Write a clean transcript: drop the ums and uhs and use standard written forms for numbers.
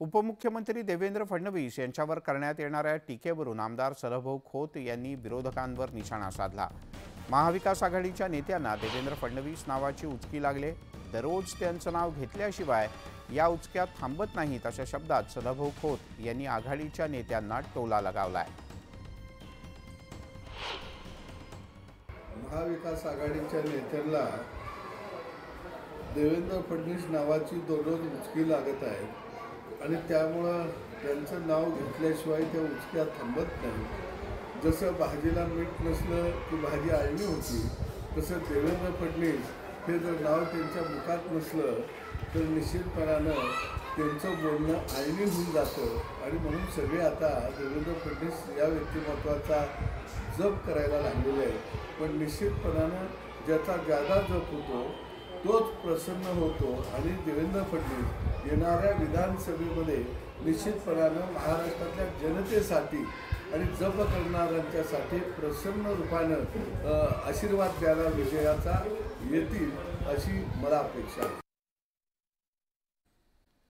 उपमुख्यमंत्री देवेंद्र फडणवीस यांच्यावर करण्यात येणाऱ्या टीकेवरून आमदार सदाभाऊ खोत यांनी विरोधकांवर निशाणा साधला। महाविकास आघाडीच्या नेत्यांना देवेंद्र फडणवीस नावाची उचकी लागले। दररोज त्यांचं नाव घेतल्याशिवाय या उचक्या थांबत नाहीत अशा शब्दात सदाभाऊ खोत यांनी आघाडीच्या नेत्यांना टोला लगावलाय। महाविकास आघाडीच्या नेत्यांना देवेंद्र फडणवीस नावाची दररोज उचकी लागत आहे आणि त्यामुळं त्यांचं नाव घेतल्याशिवाय त्या उचक्या थांबत नाही। जसं भाजीला मीठ नसलं की भाजी आळणी होती, तसं देवेंद्र फडणवीस हे जर नाव त्यांच्या मुखात नसलं तर निश्चितपणानं त्यांचं बोलणं आळणी होऊन जातं आणि म्हणून सगळे आता देवेंद्र फडणवीस या व्यक्तिमत्वाचा जप करायला लागलेले आहेत। पण निश्चितपणानं ज्याचा जादा जप होतो तोच प्रसन्न होतो आणि देवेंद्र फडणवीस येणाऱ्या विधानसभेमध्ये निश्चितपणानं महाराष्ट्रातल्या जनतेसाठी आणि जप करणाऱ्यांच्यासाठी प्रसन्न रूपानं आशीर्वाद द्यायला विजयाचा येतील अशी मला अपेक्षा आहे।